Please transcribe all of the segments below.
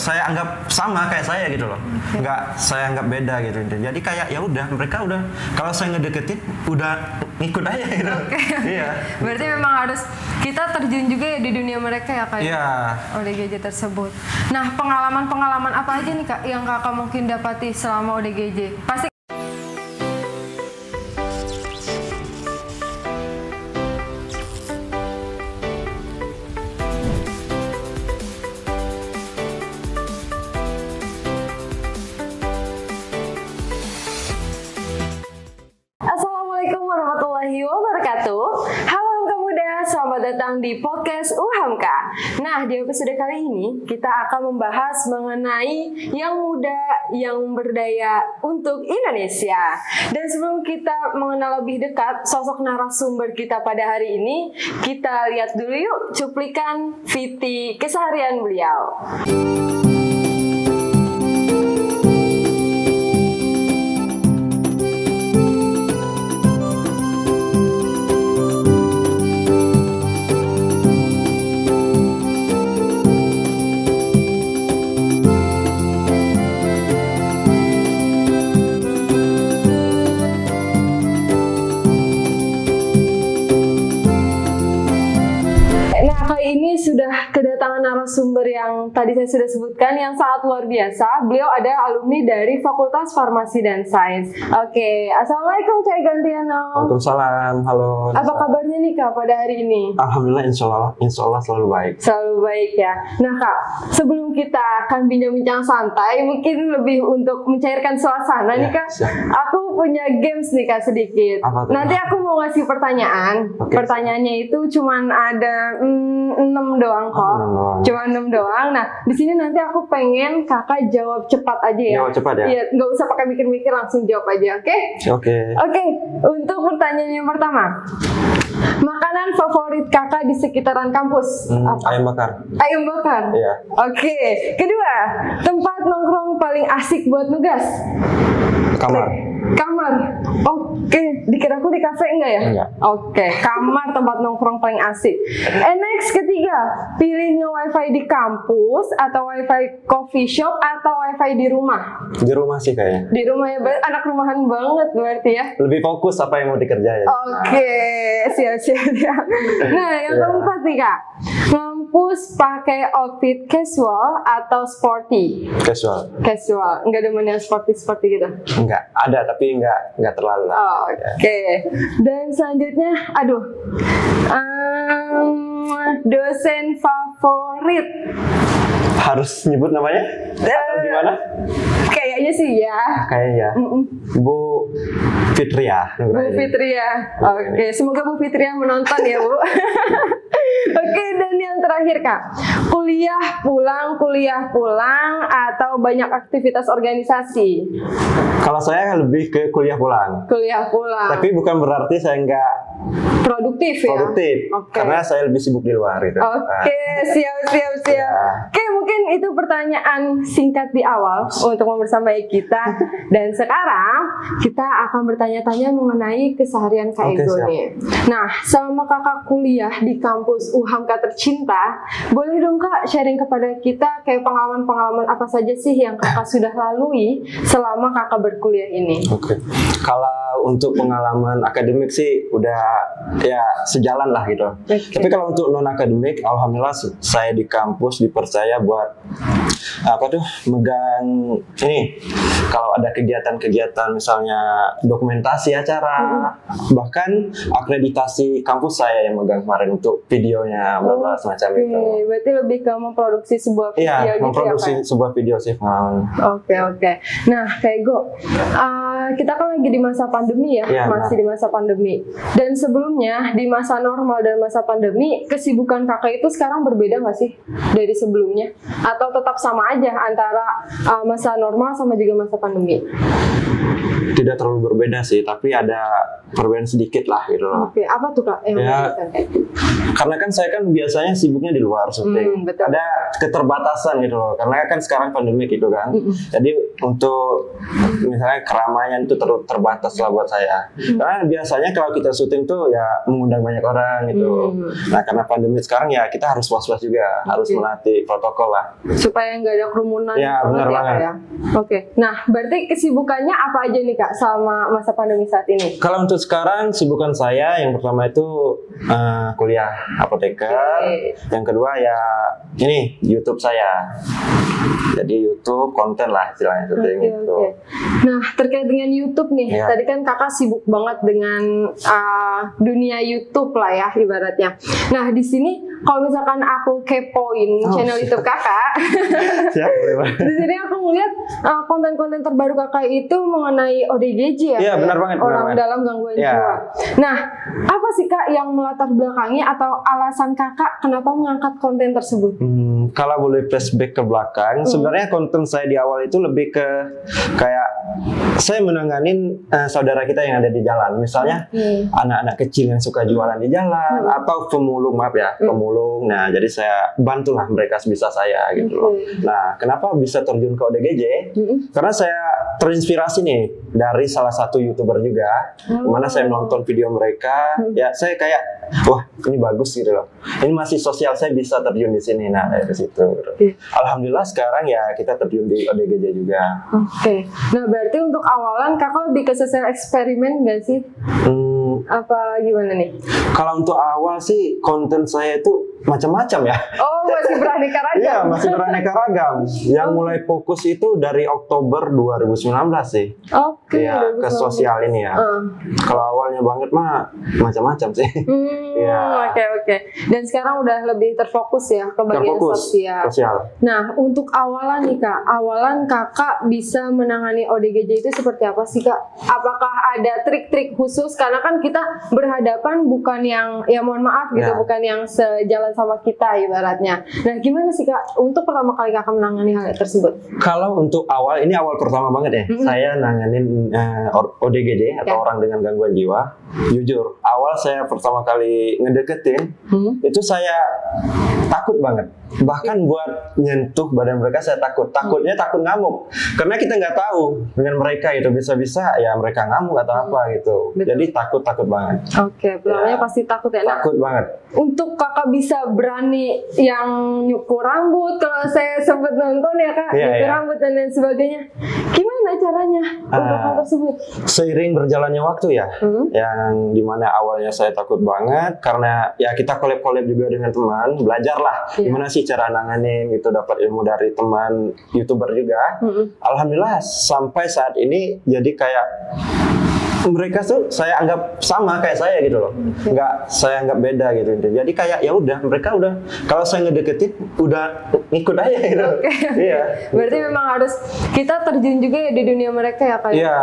saya anggap sama kayak saya gitu loh, nggak saya anggap beda gitu. Jadi kayak ya udah mereka udah kalau saya ngedeketin udah ngikut aja gitu. Iya. Berarti memang harus kita terjun juga ya di dunia mereka ya Kak. Iya. ODGJ tersebut. Nah pengalaman apa aja nih Kak yang Kakak mungkin dapati selama ODGJ? Pasti Assalamualaikum warahmatullahi wabarakatuh. Halo Hamka Muda, selamat datang di podcast Hamka. Nah, di episode kali ini kita akan membahas mengenai yang muda, yang berdaya untuk Indonesia. Dan sebelum kita mengenal lebih dekat sosok narasumber kita pada hari ini, kita lihat dulu yuk cuplikan VT keseharian beliau. Ini sudah kedatangan narasumber yang tadi saya sudah sebutkan yang sangat luar biasa. Beliau ada alumni dari Fakultas Farmasi dan Sains. Oke, Assalamualaikum Cak Gantiano. Waalaikumsalam, halo. Apa kabarnya nih Kak pada hari ini? Alhamdulillah, insya Allah selalu baik. Selalu baik ya. Nah Kak, sebelum kita akan bincang-bincang santai, mungkin lebih untuk mencairkan suasana nih Kak. Aku punya games nih Kak sedikit. Nanti aku mau ngasih pertanyaan. Pertanyaannya itu cuman ada 6 doang kok. 6 doang. Nah, di sini nanti aku pengen Kakak jawab cepat aja ya. Jawab cepat ya? Iya, nggak usah pakai mikir-mikir, langsung jawab aja, oke? Oke. Oke, untuk pertanyaan yang pertama. Makanan favorit Kakak di sekitaran kampus? Ayam bakar. Ayam bakar? Iya. Oke. Kedua, tempat nongkrong paling asik buat nugas? Kamar. Oke, dikira aku di kafe enggak ya? Enggak. Oke, kamar tempat nongkrong paling asik. Next, ketiga, pilih nge-wifi di kampus atau wifi coffee shop atau wifi di rumah? Di rumah sih kayaknya. Di rumah ya, anak rumahan banget berarti ya? Lebih fokus apa yang mau dikerjain. Oke, siap-siap ya. Nah, yang keempat nih Kak, ngampus pakai outfit casual atau sporty? Casual, nggak demen yang sporty gitu? Enggak, ada tapi enggak terlalu lah. Oke. Dan selanjutnya, dosen favorit. Harus nyebut namanya? Atau gimana? Kayaknya sih ya. Kayaknya. Bu Fitria. Bu Fitria. Oke, semoga Bu Fitria menonton ya, Bu. Oke, dan yang terakhir Kak, kuliah pulang atau banyak aktivitas organisasi? Kalau saya lebih ke kuliah pulang. Tapi bukan berarti saya nggak produktif ya? Karena saya lebih sibuk di luar itu. Oke, siap. Ya. Oke, mungkin itu pertanyaan singkat di awal untuk membersamai kita. Dan sekarang kita akan bertanya-tanya mengenai keseharian Kak Ego nih. Nah, selama Kakak kuliah di kampus Hamka tercinta, boleh dong Kak sharing kepada kita kayak pengalaman-pengalaman apa saja sih yang Kakak sudah lalui selama Kakak berkuliah ini? Oke. Kalau untuk pengalaman akademik sih udah ya sejalan lah gitu. Tapi kalau untuk non akademik, alhamdulillah saya di kampus dipercaya buat megang ini. Kalau ada kegiatan-kegiatan misalnya dokumentasi acara, bahkan akreditasi kampus saya yang megang kemarin untuk videonya, semacam itu. Berarti lebih ke memproduksi sebuah video gitu ya? Iya, memproduksi sebuah video sih pengalaman. Oke. Nah, kayak kita kan lagi di masa pandemi ya, masih di masa pandemi. Dan sebelumnya di masa normal dan masa pandemi, kesibukan Kakak itu sekarang berbeda nggak sih dari sebelumnya? Atau tetap sama aja antara masa normal sama juga masa pandemi? tidak terlalu berbeda sih, tapi ada perbedaan sedikit lah gitu loh. Oke, apa tuh Kak yang Ya, membedakan? karena kan saya kan biasanya sibuknya di luar syuting. Betul. Ada keterbatasan gitu loh. Karena kan sekarang pandemi gitu kan. Jadi untuk misalnya keramaian itu terbatas lah buat saya. Karena biasanya kalau kita syuting tuh ya mengundang banyak orang gitu. Nah, karena pandemi sekarang ya kita harus was-was juga, harus melatih protokol lah. Supaya nggak ada kerumunan. Ya, benar Kak, banget. ya. Oke, nah berarti kesibukannya apa aja nih Kak selama masa pandemi saat ini? Kalau untuk sekarang sibukan saya yang pertama itu kuliah apoteker, yang kedua ya ini YouTube saya. Jadi YouTube konten lah istilahnya syuting gitu. Oke. Nah terkait dengan YouTube nih, Ya. tadi kan Kakak sibuk banget dengan dunia YouTube lah ya ibaratnya. Nah di sini kalau misalkan aku kepoin channel YouTube Kakak, Siap, boleh banget. di sini aku ngeliat konten-konten terbaru Kakak itu mengenai ODGJ ya. Iya, benar banget, Orang benar banget. dalam gangguan Iya. jiwa. Nah, apa sih Kak yang melatar belakangi atau alasan Kakak kenapa mengangkat konten tersebut? Kalau boleh flashback ke belakang, sebenarnya konten saya di awal itu lebih ke kayak saya menanganin saudara kita yang ada di jalan, misalnya anak-anak kecil yang suka jualan di jalan atau pemulung, maaf ya, pemulung. Nah, jadi saya bantulah mereka sebisa saya gitu loh. Nah, kenapa bisa terjun ke ODGJ? Karena saya terinspirasi nih dari salah satu YouTuber juga, dimana saya nonton video mereka, ya saya kayak wah ini bagus gitu loh. Ini masih sosial, saya bisa terjun di sini. Nah dari situ. Alhamdulillah sekarang ya kita terjun di ODGJ juga. Oke. Nah berarti untuk awalan Kakak lebih ke sosial eksperimen nggak sih? Apa gimana nih? Kalau untuk awal sih konten saya itu macam-macam ya. Oh masih beraneka ragam. Iya, masih beraneka ragam. Yang mulai fokus itu dari Oktober 2019 sih. Oke. Ya, ke sosial ini ya. Kalau awalnya banget mah macam-macam sih. Iya. Oke. Dan sekarang udah lebih terfokus ya ke bagian sosial. Nah, untuk awalan nih Kak, awalan Kakak bisa menangani ODGJ itu seperti apa sih Kak? Apakah ada trik-trik khusus? Karena kan kita berhadapan bukan yang, ya mohon maaf gitu, bukan yang sejalan sama kita ibaratnya. Nah, gimana sih Kak untuk pertama kali Kakak menangani hal tersebut? Kalau untuk awal, ini awal pertama banget ya, saya nanganin ODGJ atau orang dengan gangguan jiwa. Jujur, awal saya pertama kali ngedeketin, itu saya takut banget. Bahkan buat nyentuh badan mereka saya takut. Takutnya takut ngamuk. Karena kita nggak tahu dengan mereka itu bisa-bisa ya mereka ngamuk atau apa gitu. Betul. Jadi takut banget. Oke, pertamanya pasti takut ya. Nah, Takut banget. untuk Kakak bisa berani yang nyukur rambut, kalau saya sempat nonton ya Kak, nyukur rambut dan lain sebagainya. Gimana caranya untuk hal tersebut? Seiring berjalannya waktu ya, yang dimana awalnya saya takut banget karena ya kita collab juga dengan teman, belajarlah gimana sih cara nanganin gitu, dapat ilmu dari teman YouTuber juga. Alhamdulillah sampai saat ini jadi kayak mereka tuh saya anggap sama kayak saya gitu loh, nggak saya anggap beda gitu. Jadi kayak ya udah mereka udah kalau saya ngedeketin udah ngikut aja gitu. Iya. Berarti memang harus kita terjun juga ya di dunia mereka ya Kak. Iya.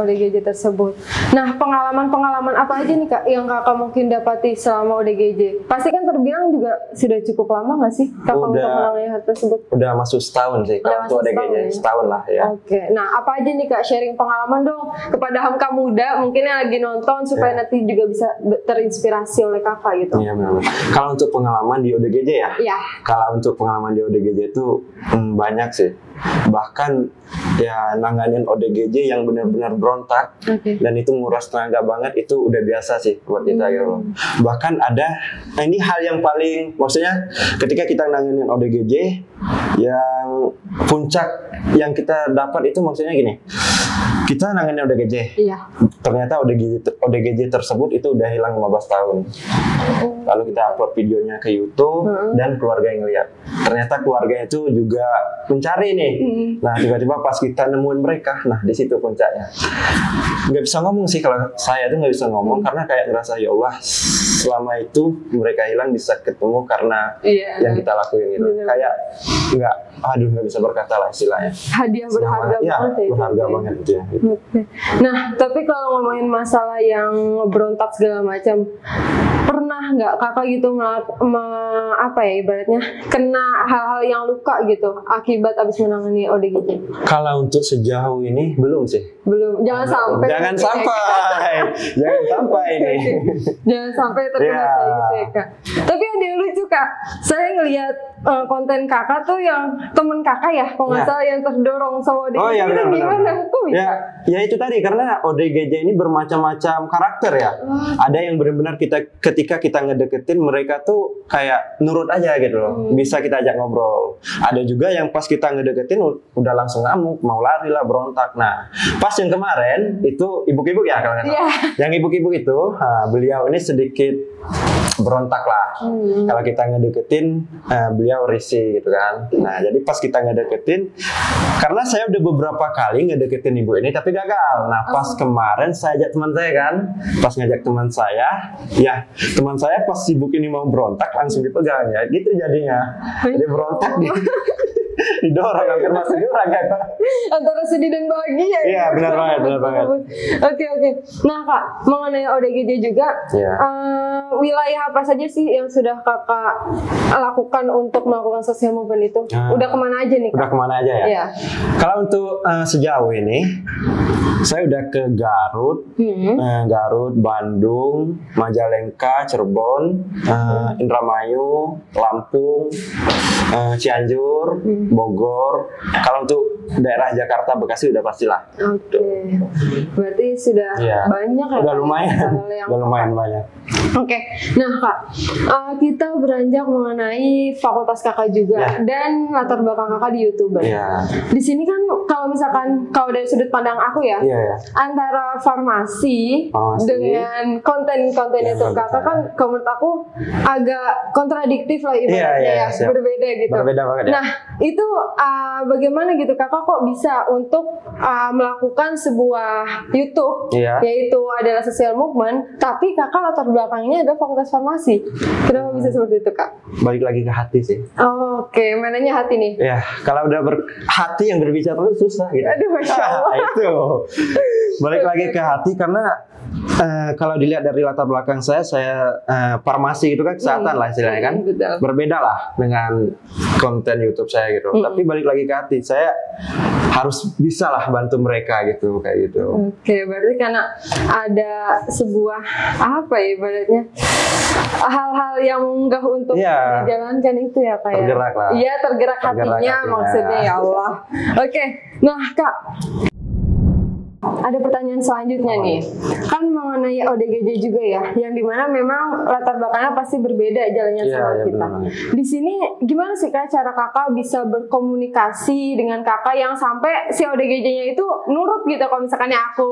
ODGJ tersebut. Nah pengalaman apa aja nih Kak yang Kakak mungkin dapati selama ODGJ? Pasti kan terbilang juga sudah cukup lama nggak sih Kakak untuk menangani hal tersebut? Udah masuk setahun sih kalau untuk ODGJ, setahun lah ya. Oke. Nah apa aja nih Kak sharing pengalaman dong kepada Hamka muda mungkin yang lagi nonton supaya nanti juga bisa terinspirasi oleh Kakak gitu. Iya benar. Kalau untuk pengalaman di ODGJ ya? Iya. Kalau untuk pengalaman di ODGJ itu banyak sih. Bahkan ya nanganin ODGJ yang benar-benar berontak dan itu nguras tenaga banget itu udah biasa sih buat kita gitu. Bahkan ada ini hal yang paling maksudnya ketika kita nanganin ODGJ yang puncak yang kita dapat itu maksudnya gini. Kita nanganin ODGJ. Iya. Ternyata ODGJ tersebut itu udah hilang 15 tahun. Lalu kita upload videonya ke YouTube dan keluarga yang lihat. Ternyata keluarga itu juga mencari nih. Nah, tiba-tiba pas kita nemuin mereka, nah di situ puncaknya. Nggak bisa ngomong sih kalau saya tuh nggak bisa ngomong karena kayak ngerasa ya Allah selama itu mereka hilang bisa ketemu karena yang kita lakuin gitu. Kayak nggak bisa berkata lah istilahnya. Hadiah berharga banget ya. Berharga banget itu ya. Nah, tapi kalau ngomongin masalah yang berontak segala macam, pernah nggak kakak gitu ibaratnya kena hal-hal yang luka gitu akibat abis menangani ODGJ? Kalau untuk sejauh ini belum sih. Belum, jangan sampai. Jangan sampai ini. Jangan sampai terkena kayak gitu ya kak. Tapi ada yang lucu kak. Saya ngelihat konten kakak tuh yang temen kakak ya, kalau nggak salah yang terdorong sama ODGJ. Oh iya benar. Gimana? Kok bisa? Ya itu tadi karena ODGJ ini bermacam-macam karakter ya. Ada yang benar-benar ketika kita ngedeketin mereka tuh kayak nurut aja gitu loh. Bisa kita ajak ngobrol. Ada juga yang pas kita ngedeketin udah langsung ngamuk, mau lari lah, berontak. Nah, pas yang kemarin itu ibu-ibu ya kalau nggak salah. Yang ibu-ibu itu, beliau ini sedikit berontak lah. Kalau kita ngedeketin, beliau risih gitu kan. Nah, jadi pas kita ngedeketin, karena saya udah beberapa kali ngedeketin ibu ini tapi gagal. Nah, pas kemarin saya ajak teman saya kan, pas ngajak teman saya, ya teman saya pas sibuk ini mau berontak langsung dipegang ya, gitu jadinya. Jadi berontak didorong hampir masuk jurang kan. Antara sedih dan bahagia. Iya, benar banget. Oke. Nah kak, mengenai ODGJ juga, wilayah apa saja sih yang sudah kakak lakukan untuk melakukan social movement itu? Udah kemana aja nih kak? Udah kemana aja ya? Iya. Kalau untuk sejauh ini, saya udah ke Garut, Garut, Bandung, Majalengka, Cirebon, Indramayu, Lampung, Cianjur, Bogor. Kalau untuk daerah Jakarta, Bekasi udah pastilah. Oke. Berarti sudah banyak ya? Udah lumayan banyak. Oke. Nah kak, kita beranjak mengenai fakultas kakak juga dan latar belakang kakak di YouTuber. Di sini kan kalau misalkan dari sudut pandang aku ya, antara farmasi dengan konten-konten YouTube kakak kan menurut aku agak kontradiktif lah ibaratnya berbeda gitu. Berbeda banget ya. Nah itu bagaimana gitu kakak kok bisa untuk melakukan sebuah YouTube yaitu adalah social movement, tapi kakak latar belakangnya adalah fakultas farmasi. Kenapa bisa seperti itu kak? Balik lagi ke hati sih. Oke, mananya hati nih? Ya, kalau udah hati yang berbicara itu susah gitu. Aduh, Masya Allah. Itu balik lagi ke hati karena kalau dilihat dari latar belakang saya farmasi itu kan kesehatan lah istilahnya kan. Berbeda lah dengan konten YouTube saya gitu. Tapi balik lagi ke hati, saya harus bisa lah bantu mereka gitu kayak gitu. Oke, berarti karena ada sebuah ibaratnya hal-hal yang munggah untuk dijalankan itu ya kak. Tergerak lah. Iya, tergerak hatinya maksudnya ya Allah. Oke, nah kak, ada pertanyaan selanjutnya nih, kan mengenai ODGJ juga ya, yang dimana memang latar belakangnya pasti berbeda jalannya sama kita. Di sini gimana sih kak cara kakak bisa berkomunikasi dengan kakak yang sampai si ODGJ-nya itu nurut gitu kalau misalkan aku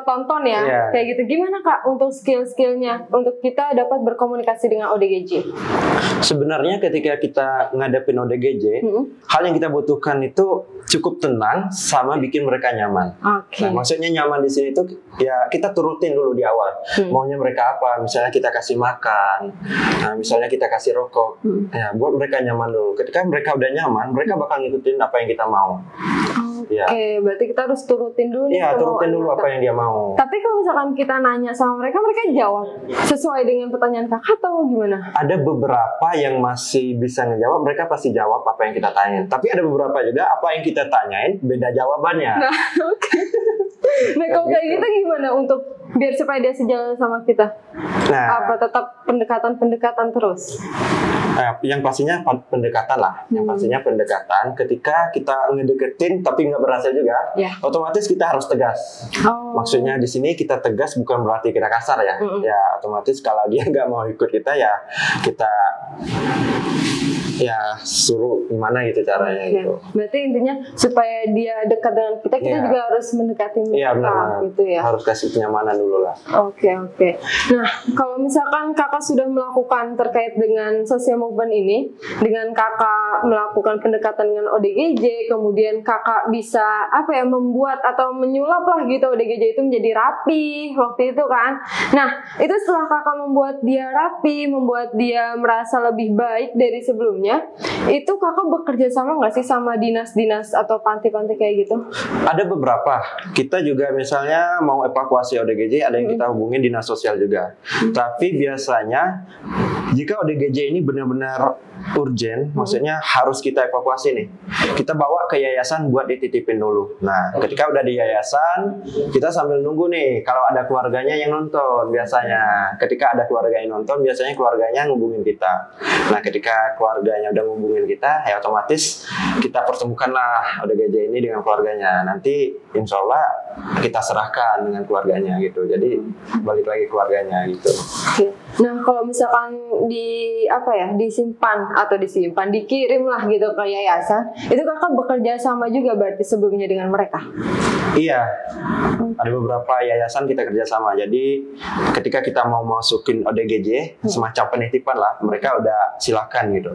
tonton ya, kayak gitu. Gimana kak untuk skill-skillnya untuk kita dapat berkomunikasi dengan ODGJ? Sebenarnya ketika kita ngadepin ODGJ, hal yang kita butuhkan itu cukup tenang sama bikin mereka nyaman. Nah, maksudnya nyaman di sini tuh ya kita turutin dulu di awal. Maunya mereka apa? Misalnya kita kasih makan, misalnya kita kasih rokok. Ya, buat mereka nyaman dulu. Ketika mereka udah nyaman, mereka bakal ngikutin apa yang kita mau. Berarti kita harus turutin dulu. Iya, turutin dulu apa yang dia mau. Tapi kalau misalkan kita nanya sama mereka, mereka jawab sesuai dengan pertanyaan kakak atau gimana? Ada beberapa yang masih bisa ngejawab, mereka pasti jawab apa yang kita tanyain. Tapi ada beberapa juga apa yang kita tanyain beda jawabannya. Nah kalau kayak gitu gimana untuk biar supaya dia sejalan sama kita? Apa tetap pendekatan terus? Yang pastinya pendekatan lah. Yang pastinya pendekatan. Ketika kita ngedeketin tapi nggak berhasil juga, otomatis kita harus tegas. Maksudnya di sini kita tegas bukan berarti kita kasar ya. Ya otomatis kalau dia nggak mau ikut kita kita suruh gimana gitu caranya gitu. Berarti intinya supaya dia dekat dengan kita juga harus mendekati mereka gitu ya. Harus kasih kenyamanan dulu lah. Oke. Nah, kalau misalkan kakak sudah melakukan terkait dengan social movement ini, dengan kakak melakukan pendekatan dengan ODGJ, kemudian kakak bisa membuat atau menyulap lah gitu ODGJ itu menjadi rapi waktu itu kan. Nah, itu setelah kakak membuat dia rapi, membuat dia merasa lebih baik dari sebelumnya. sebelumnya, itu kakak bekerja sama nggak sih sama dinas-dinas atau panti-panti kayak gitu? Ada beberapa. Kita juga misalnya mau evakuasi ODGJ, ada yang kita hubungin dinas sosial juga. Tapi biasanya jika ODGJ ini benar-benar urgent, maksudnya harus kita evakuasi nih, kita bawa ke yayasan buat dititipin dulu. Nah, ketika udah di yayasan, kita sambil nunggu nih kalau ada keluarganya yang nonton. Biasanya ketika ada keluarga yang nonton, biasanya keluarganya ngubungin kita. Nah, ketika keluarganya udah ngubungin kita, ya otomatis kita pertemukanlah ODGJ ini dengan keluarganya. Nanti insya Allah kita serahkan dengan keluarganya gitu. Jadi balik lagi keluarganya gitu. Nah, kalau misalkan dikirim lah gitu ke yayasan, itu kakak bekerja sama juga berarti sebelumnya dengan mereka? Iya, ada beberapa yayasan kita kerjasama. Jadi ketika kita mau masukin ODGJ, semacam penitipan lah, mereka udah silakan gitu.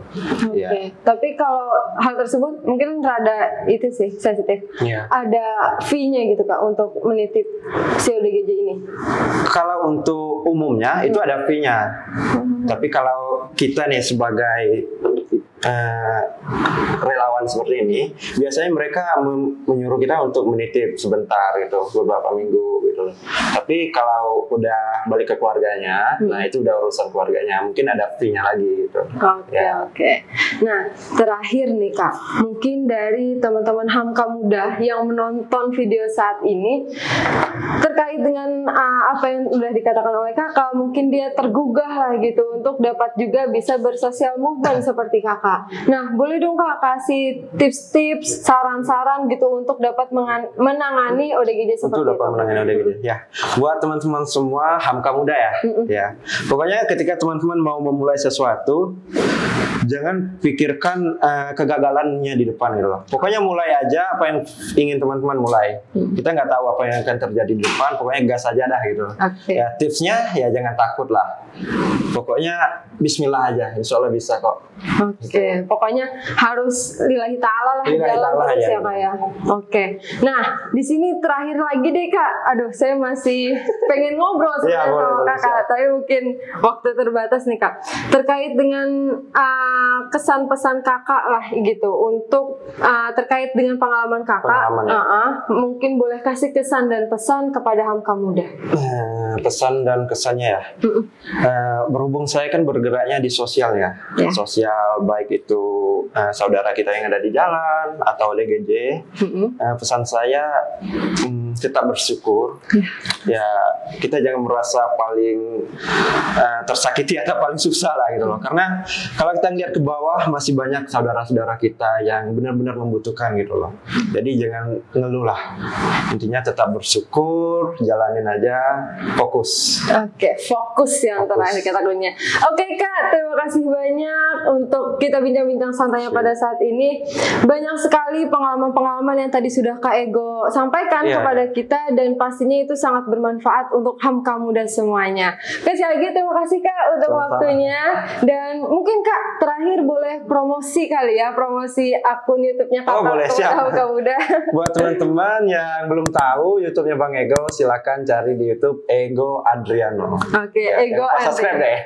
Oke. Ya. Tapi kalau hal tersebut mungkin rada itu sih sensitif. Iya. Ada fee-nya gitu kak untuk menitip si ODGJ ini? Kalau untuk umumnya itu ada fee-nya. Tapi kalau kita nih sebagai relawan seperti ini, biasanya mereka menyuruh kita untuk menitip sebentar gitu, beberapa minggu gitu. Tapi kalau udah balik ke keluarganya, nah itu udah urusan keluarganya, mungkin ada fee-nya lagi gitu. Oke. Nah, terakhir nih kak, mungkin dari teman-teman Hamka Muda yang menonton video saat ini terkait dengan apa yang udah dikatakan oleh kakak, mungkin dia tergugah lah gitu untuk dapat juga bisa bersosial movement seperti kakak. Nah, boleh dong kak kasih tips-tips, saran-saran gitu untuk dapat menangani ODGJ seperti itu. Untuk dapat menangani ODGJ. Ya, buat teman-teman semua Hamka Muda ya. Ya, pokoknya ketika teman-teman mau memulai sesuatu, jangan pikirkan kegagalannya di depan gitu loh. Pokoknya mulai aja apa yang ingin teman-teman mulai. Kita nggak tahu apa yang akan terjadi di depan, pokoknya gas aja dah gitu. Ya, tipsnya ya jangan takut lah. Pokoknya Bismillah aja, insya Allah bisa kok. Oke, pokoknya harus lillahi ta'ala lah, jalan terus ya kak ya. Oke, nah di sini terakhir lagi deh kak. Aduh, saya masih pengen ngobrol sama kakak, tapi mungkin waktu terbatas nih kak. Terkait dengan kesan pesan kakak lah gitu untuk terkait dengan pengalaman kakak. Mungkin boleh kasih kesan dan pesan kepada Hamka Muda. Pesan dan kesannya ya. Berhubung saya kan bergeraknya di sosial ya. Sosial baik itu saudara kita yang ada di jalan atau ODGJ. Pesan saya tetap bersyukur. Ya, kita jangan merasa paling tersakiti atau paling susah lah gitu loh. Karena kalau kita lihat ke bawah masih banyak saudara-saudara kita yang benar-benar membutuhkan gitu loh. Jadi jangan ngeluh lah. Intinya tetap bersyukur, jalanin aja, fokus. Oke, fokus yang terakhir kata kuncinya. Oke kak, terima kasih banyak untuk kita bincang-bincang santainya pada saat ini. Banyak sekali pengalaman-pengalaman yang tadi sudah Kak Ego sampaikan kepada kita, dan pastinya itu sangat bermanfaat untuk Hamka Muda semuanya. Sekali lagi terima kasih Kak untuk waktunya, dan mungkin Kak terakhir boleh promosi kali ya, promosi akun YouTube-nya Kakak boleh, siap. Hamka Muda. Buat teman-teman yang belum tahu YouTube-nya Bang Ego, silakan cari di YouTube Ego Adriano. Oke, Ego Adriano. Subscribe deh.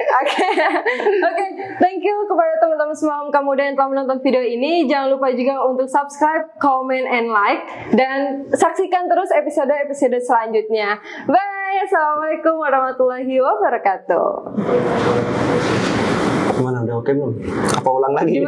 Oke, thank you kepada teman-teman semua Hamka Muda yang telah menonton video ini. Jangan lupa juga untuk subscribe, comment, and like, dan saksikan terus episode-episode selanjutnya. Bye, assalamualaikum warahmatullahi wabarakatuh. Gimana, udah oke belum? Apa ulang lagi?